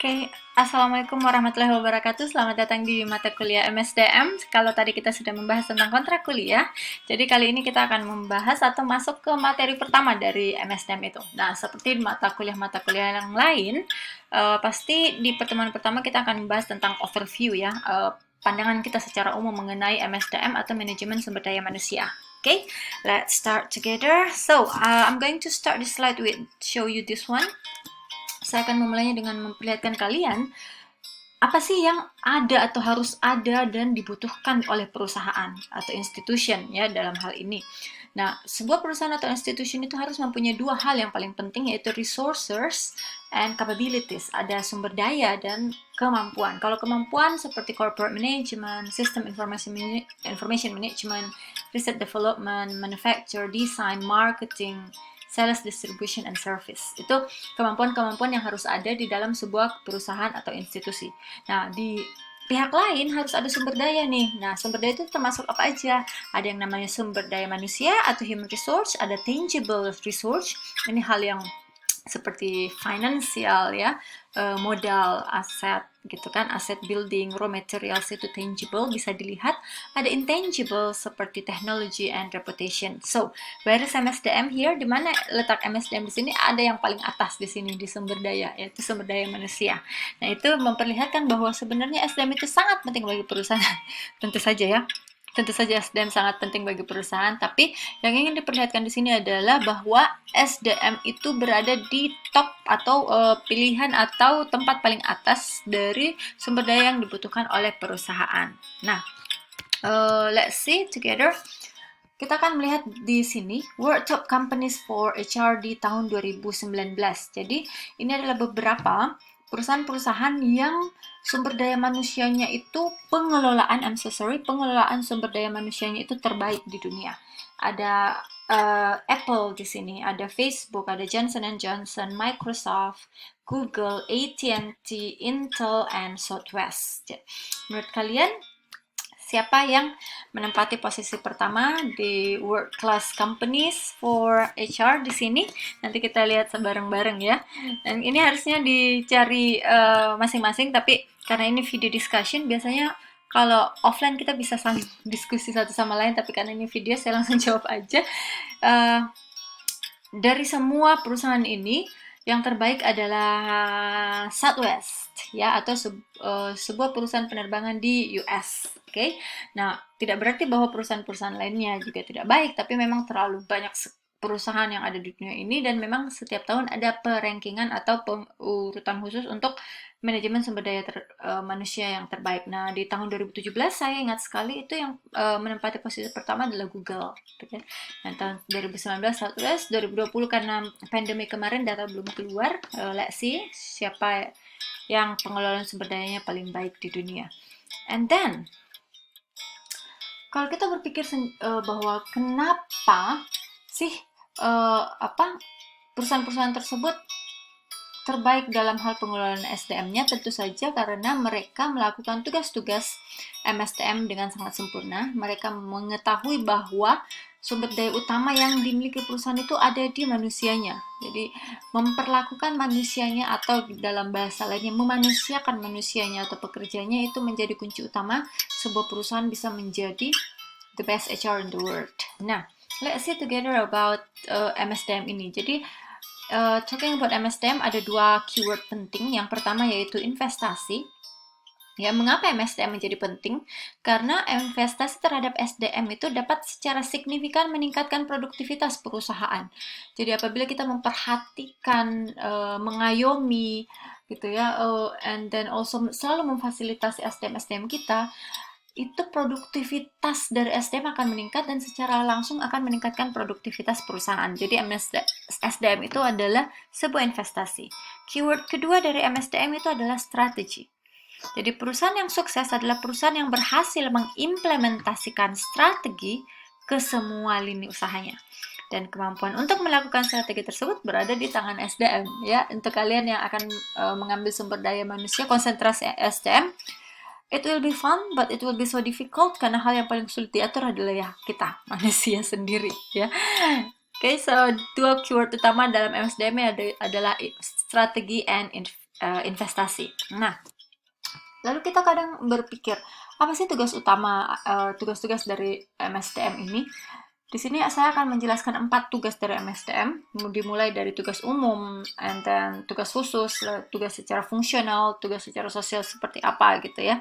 Oke, Assalamualaikum warahmatullahi wabarakatuh. Selamat datang di mata kuliah MSDM. Kalau tadi kita sudah membahas tentang kontrak kuliah, jadi kali ini kita akan membahas atau masuk ke materi pertama dari MSDM itu. Nah, seperti mata kuliah yang lain, pasti di pertemuan pertama kita akan membahas tentang overview ya, pandangan kita secara umum mengenai MSDM atau manajemen sumber daya manusia. Okay, let's start together. So, I'm going to start this slide with show you this one. Saya akan memulainya dengan memperlihatkan kalian apa sih yang ada atau harus ada dan dibutuhkan oleh perusahaan atau institution ya dalam hal ini. Nah, sebuah perusahaan atau institution itu harus mempunyai dua hal yang paling penting, yaitu resources and capabilities. Ada sumber daya dan kemampuan. Kalau kemampuan seperti corporate management, system information management, research development, manufacture, design, marketing, sales, distribution, and service. Itu kemampuan-kemampuan yang harus ada di dalam sebuah perusahaan atau institusi. Nah, di pihak lain harus ada sumber daya nih. Nah, sumber daya itu termasuk apa aja? Ada yang namanya sumber daya manusia atau human resource, ada tangible resource. Ini hal yang seperti finansial ya, modal, aset gitu kan, aset building, raw materials itu tangible bisa dilihat. Ada intangible seperti technology and reputation. So, where is MSDM here? Di mana letak MSDM di sini? Ada yang paling atas di sini di sumber daya, yaitu sumber daya manusia. Nah, itu memperlihatkan bahwa sebenarnya SDM itu sangat penting bagi perusahaan. Tentu saja ya. Tentu saja SDM sangat penting bagi perusahaan, tapi yang ingin diperlihatkan di sini adalah bahwa SDM itu berada di top atau pilihan atau tempat paling atas dari sumber daya yang dibutuhkan oleh perusahaan. Nah, let's see together. Kita akan melihat di sini World Top Companies for HR di tahun 2019. Jadi, ini adalah beberapa perusahaan-perusahaan yang sumber daya manusianya itu pengelolaan sumber daya manusianya itu terbaik di dunia. Ada Apple di sini, ada Facebook, ada Johnson Johnson, Microsoft, Google, AT&T, Intel, and Southwest. Menurut kalian, siapa yang menempati posisi pertama di World Class Companies for HR di sini? Nanti kita lihat bareng-bareng ya. Dan ini harusnya dicari masing-masing, tapi karena ini video discussion, biasanya kalau offline kita bisa saling diskusi satu sama lain, tapi karena ini video, saya langsung jawab aja. Dari semua perusahaan ini, yang terbaik adalah Southwest ya, atau sebuah perusahaan penerbangan di US. Oke. Nah, tidak berarti bahwa perusahaan-perusahaan lainnya juga tidak baik, tapi memang terlalu banyak perusahaan yang ada di dunia ini, dan memang setiap tahun ada perankingan atau urutan khusus untuk manajemen sumber daya manusia yang terbaik. Nah, di tahun 2017 saya ingat sekali itu yang menempati posisi pertama adalah Google. Gitu ya. Dan tahun 2019 Southwest, 2020 karena pandemi kemarin data belum keluar. Let's see siapa yang pengelolaan sumber dayanya paling baik di dunia. And then, kalau kita berpikir bahwa kenapa sih perusahaan-perusahaan tersebut terbaik dalam hal pengelolaan SDM-nya, tentu saja karena mereka melakukan tugas-tugas MSDM dengan sangat sempurna. Mereka mengetahui bahwa sumber daya utama yang dimiliki perusahaan itu ada di manusianya. Jadi, memperlakukan manusianya, atau dalam bahasa lainnya, memanusiakan manusianya atau pekerjanya, itu menjadi kunci utama sebuah perusahaan bisa menjadi the best HR in the world. Nah, let's see together about MSDM ini. Jadi, talking about MSDM, ada dua keyword penting. Yang pertama yaitu investasi. Ya, mengapa MSDM menjadi penting? Karena investasi terhadap SDM itu dapat secara signifikan meningkatkan produktivitas perusahaan. Jadi apabila kita memperhatikan, mengayomi, gitu ya, and then also selalu memfasilitasi SDM kita, itu produktivitas dari SDM akan meningkat dan secara langsung akan meningkatkan produktivitas perusahaan. Jadi SDM itu adalah sebuah investasi. Keyword kedua dari MSDM itu adalah strategi. Jadi perusahaan yang sukses adalah perusahaan yang berhasil mengimplementasikan strategi ke semua lini usahanya. Dan kemampuan untuk melakukan strategi tersebut berada di tangan SDM. Ya, untuk kalian yang akan mengambil sumber daya manusia, konsentrasi SDM, it will be fun, but it will be so difficult, karena hal yang paling sulit diatur adalah ya kita, manusia sendiri. Ya. Oke, so dua keyword utama dalam MSDM adalah strategi and investasi. Nah, lalu kita kadang berpikir, apa sih tugas utama, tugas-tugas dari MSDM ini? Di sini saya akan menjelaskan 4 tugas dari MSDM, dimulai dari tugas umum, and then tugas khusus, tugas secara fungsional, tugas secara sosial seperti apa gitu ya.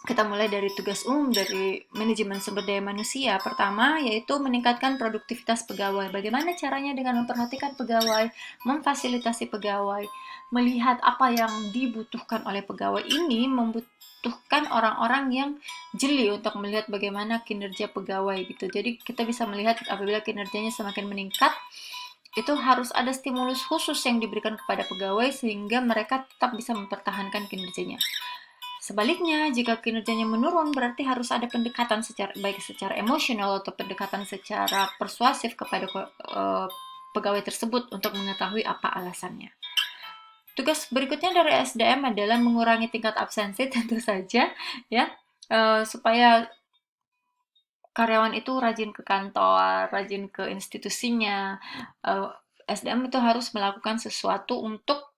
Kita mulai dari tugas umum dari manajemen sumber daya manusia. Pertama, yaitu meningkatkan produktivitas pegawai. Bagaimana caranya dengan memperhatikan pegawai, memfasilitasi pegawai, melihat apa yang dibutuhkan oleh pegawai ini, membutuhkan orang-orang yang jeli untuk melihat bagaimana kinerja pegawai gitu. Jadi kita bisa melihat apabila kinerjanya semakin meningkat, itu harus ada stimulus khusus yang diberikan kepada pegawai sehingga mereka tetap bisa mempertahankan kinerjanya. Sebaliknya, jika kinerjanya menurun, berarti harus ada pendekatan baik secara emosional atau pendekatan secara persuasif kepada pegawai tersebut untuk mengetahui apa alasannya. Tugas berikutnya dari SDM adalah mengurangi tingkat absensi, tentu saja ya, supaya karyawan itu rajin ke kantor, rajin ke institusinya. SDM itu harus melakukan sesuatu untuk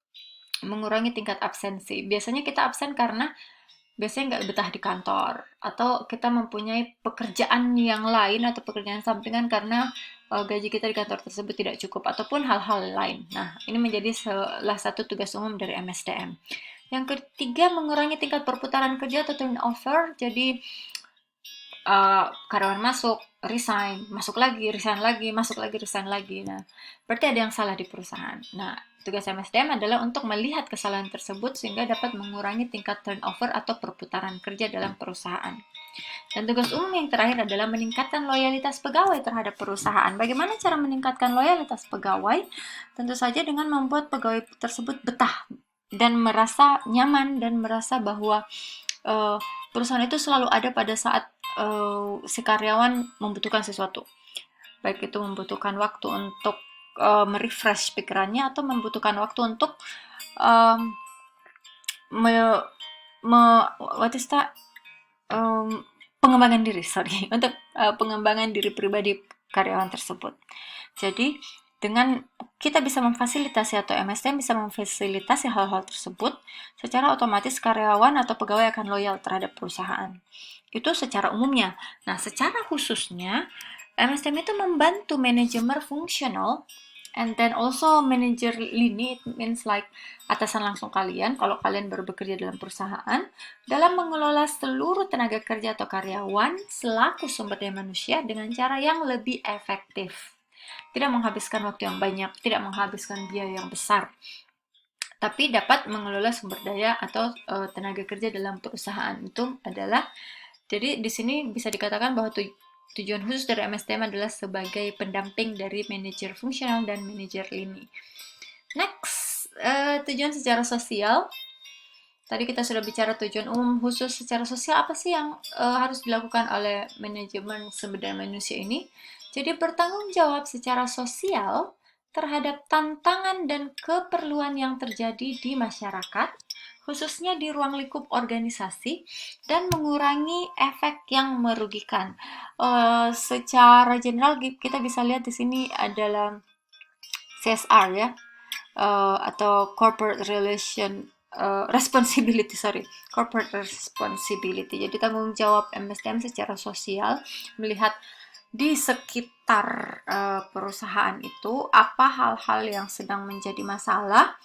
mengurangi tingkat absensi. Biasanya kita absen karena biasanya nggak betah di kantor, atau kita mempunyai pekerjaan yang lain atau pekerjaan sampingan karena gaji kita di kantor tersebut tidak cukup, ataupun hal-hal lain. Nah, ini menjadi salah satu tugas umum dari MSDM. Yang ketiga, mengurangi tingkat perputaran kerja atau turnover. Jadi, karyawan masuk, resign, masuk lagi, resign lagi, masuk lagi, resign lagi. Nah, berarti ada yang salah di perusahaan. Nah, tugas MSDM adalah untuk melihat kesalahan tersebut sehingga dapat mengurangi tingkat turnover atau perputaran kerja dalam perusahaan. Dan tugas umum yang terakhir adalah meningkatkan loyalitas pegawai terhadap perusahaan. Bagaimana cara meningkatkan loyalitas pegawai? Tentu saja dengan membuat pegawai tersebut betah dan merasa nyaman dan merasa bahwa perusahaan itu selalu ada pada saat si karyawan membutuhkan sesuatu. Baik itu membutuhkan waktu untuk merefresh pikirannya atau membutuhkan waktu untuk pengembangan diri, untuk pengembangan diri pribadi karyawan tersebut. Jadi dengan kita bisa memfasilitasi atau MSDM bisa memfasilitasi hal-hal tersebut, secara otomatis karyawan atau pegawai akan loyal terhadap perusahaan. Itu secara umumnya. Nah, secara khususnya, MSDM itu membantu manajemen fungsional and then also manager lini. It means like atasan langsung kalian, kalau kalian baru bekerja dalam perusahaan, dalam mengelola seluruh tenaga kerja atau karyawan selaku sumber daya manusia dengan cara yang lebih efektif. Tidak menghabiskan waktu yang banyak, tidak menghabiskan biaya yang besar, tapi dapat mengelola sumber daya atau tenaga kerja dalam perusahaan. Itu adalah, jadi di sini bisa dikatakan bahwa tujuan khusus dari MSDM adalah sebagai pendamping dari manajer fungsional dan manajer lini. Next, tujuan secara sosial. Tadi kita sudah bicara tujuan umum, khusus secara sosial. Apa sih yang harus dilakukan oleh manajemen sumber daya manusia ini? Jadi bertanggung jawab secara sosial terhadap tantangan dan keperluan yang terjadi di masyarakat, khususnya di ruang lingkup organisasi, dan mengurangi efek yang merugikan. Secara general kita bisa lihat di sini adalah CSR ya, atau corporate corporate responsibility. Jadi tanggung jawab MSDM secara sosial, melihat di sekitar perusahaan itu apa hal-hal yang sedang menjadi masalah,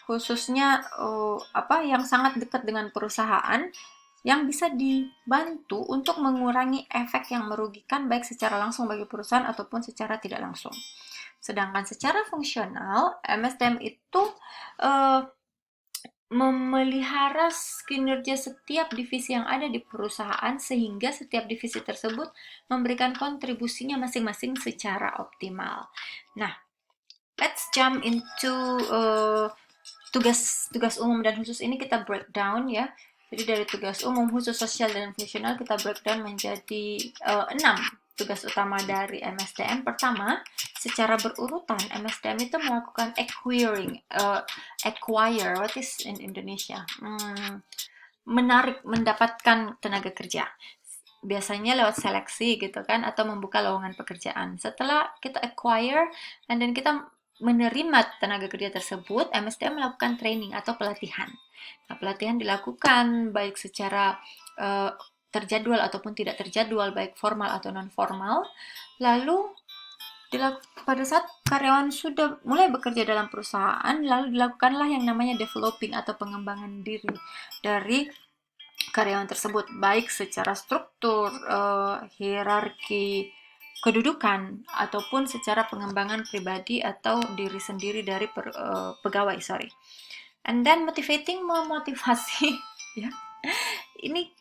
khususnya yang sangat dekat dengan perusahaan, yang bisa dibantu untuk mengurangi efek yang merugikan baik secara langsung bagi perusahaan ataupun secara tidak langsung. Sedangkan secara fungsional, MSDM itu memelihara kinerja setiap divisi yang ada di perusahaan sehingga setiap divisi tersebut memberikan kontribusinya masing-masing secara optimal. Nah, let's jump into tugas umum dan khusus ini kita breakdown ya. Jadi dari tugas umum, khusus, sosial, dan fungsional kita breakdown menjadi 6 tugas utama dari MSDM. Pertama, secara berurutan, MSDM itu melakukan acquire, what is in Indonesia? Mendapatkan tenaga kerja. Biasanya lewat seleksi gitu kan, atau membuka lowongan pekerjaan. Setelah kita acquire, and then kita menerima tenaga kerja tersebut, MSDM melakukan training atau pelatihan. Nah, pelatihan dilakukan baik secara terjadwal ataupun tidak terjadwal, baik formal atau non formal. Lalu pada saat karyawan sudah mulai bekerja dalam perusahaan, lalu dilakukanlah yang namanya developing atau pengembangan diri dari karyawan tersebut, baik secara struktur, hierarki, kedudukan, ataupun secara pengembangan pribadi atau diri sendiri dari pegawai, sorry. And then motivating, memotivasi, ya. Ini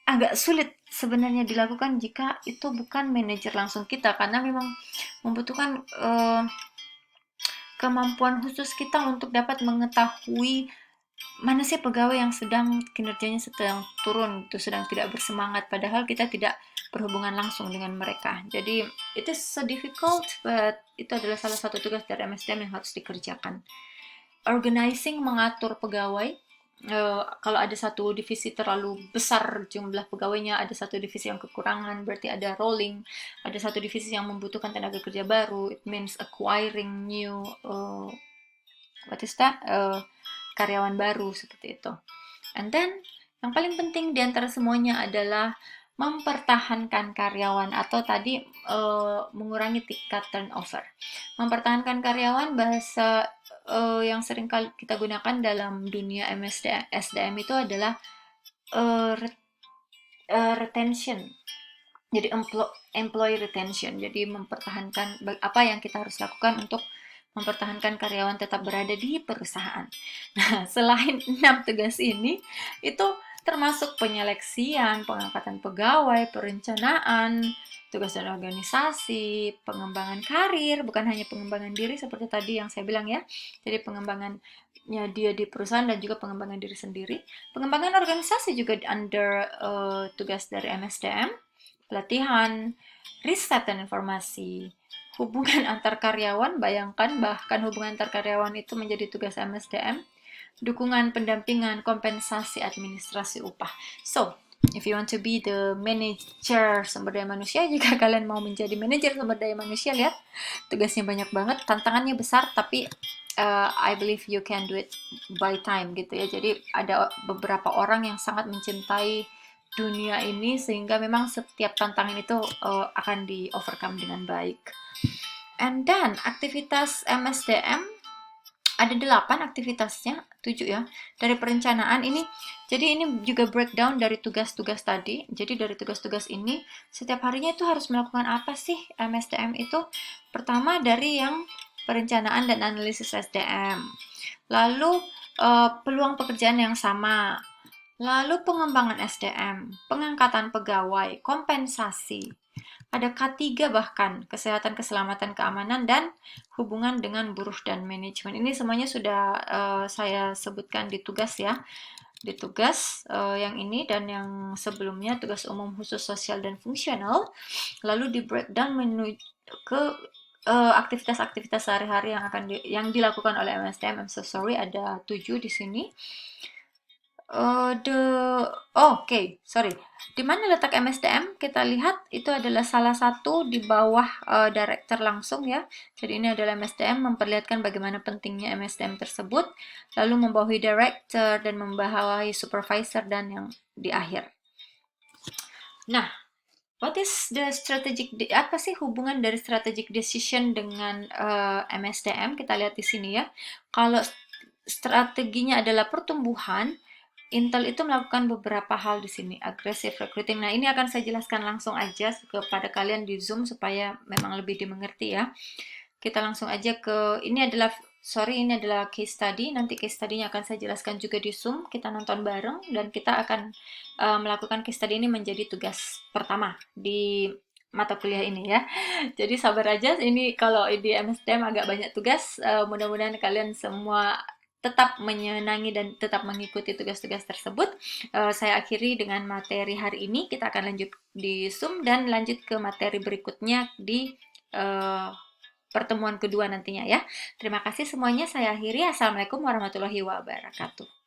agak sulit sebenarnya dilakukan jika itu bukan manajer langsung kita, karena memang membutuhkan kemampuan khusus kita untuk dapat mengetahui mana sih pegawai yang sedang kinerjanya sedang turun, itu sedang tidak bersemangat, padahal kita tidak berhubungan langsung dengan mereka. Jadi it is so difficult, but itu adalah salah satu tugas dari MSDM yang harus dikerjakan. Organizing, mengatur pegawai. Kalau ada satu divisi terlalu besar jumlah pegawainya, ada satu divisi yang kekurangan, berarti ada rolling. Ada satu divisi yang membutuhkan tenaga kerja baru, it means acquiring new karyawan baru, seperti itu. And then yang paling penting di antara semuanya adalah mempertahankan karyawan, atau tadi mengurangi tingkat turnover. Mempertahankan karyawan, bahasa yang sering kali kita gunakan dalam dunia SDM itu adalah retention. Jadi employee retention. Jadi mempertahankan apa yang kita harus lakukan untuk mempertahankan karyawan tetap berada di perusahaan. Nah, selain 6 tugas ini, itu termasuk penyeleksian, pengangkatan pegawai, perencanaan, tugas dan organisasi, pengembangan karir, bukan hanya pengembangan diri seperti tadi yang saya bilang ya. Jadi pengembangannya dia di perusahaan dan juga pengembangan diri sendiri. Pengembangan organisasi juga under tugas dari MSDM, pelatihan, riset dan informasi, hubungan antar karyawan, bayangkan bahkan hubungan antar karyawan itu menjadi tugas MSDM, dukungan, pendampingan, kompensasi, administrasi upah. So, if you want to be the manager sumber daya manusia, jika kalian mau menjadi manajer sumber daya manusia, lihat tugasnya banyak banget, tantangannya besar, tapi I believe you can do it by time gitu ya. Jadi ada beberapa orang yang sangat mencintai dunia ini sehingga memang setiap tantangan itu akan di overcome dengan baik. And then aktivitas MSDM ada 8 aktivitasnya, 7 ya. Dari perencanaan ini, jadi ini juga breakdown dari tugas-tugas tadi. Jadi dari tugas-tugas ini, setiap harinya itu harus melakukan apa sih MSDM itu? Pertama dari yang perencanaan dan analisis SDM. Lalu peluang pekerjaan yang sama. Lalu pengembangan SDM, pengangkatan pegawai, kompensasi. Ada K3 bahkan, kesehatan, keselamatan, keamanan, dan hubungan dengan buruh dan manajemen. Ini semuanya sudah saya sebutkan di tugas ya. Di tugas yang ini dan yang sebelumnya, tugas umum khusus sosial dan fungsional. Lalu di breakdown menuju ke aktivitas-aktivitas sehari-hari yang dilakukan oleh MSDM. I'm so sorry, ada 7 di sini. Sorry. Di mana letak MSDM? Kita lihat itu adalah salah satu di bawah director langsung ya. Jadi ini adalah MSDM, memperlihatkan bagaimana pentingnya MSDM tersebut, lalu membawahi director dan membawahi supervisor dan yang di akhir. Nah, what is the apa sih hubungan dari strategic decision dengan MSDM? Kita lihat di sini ya. Kalau strateginya adalah pertumbuhan, Intel itu melakukan beberapa hal di sini, aggressive recruiting. Nah, ini akan saya jelaskan langsung aja kepada kalian di Zoom supaya memang lebih dimengerti ya. Kita langsung aja ke, ini adalah case study. Nanti case study-nya akan saya jelaskan juga di Zoom. Kita nonton bareng dan kita akan melakukan case study ini menjadi tugas pertama di mata kuliah ini ya. Jadi sabar aja, ini kalau di MSDM agak banyak tugas. Mudah-mudahan kalian semua tetap menyenangi dan tetap mengikuti tugas-tugas tersebut. Saya akhiri dengan materi hari ini. Kita akan lanjut di Zoom dan lanjut ke materi berikutnya di pertemuan kedua nantinya ya. Terima kasih semuanya. Saya akhiri. Assalamualaikum warahmatullahi wabarakatuh.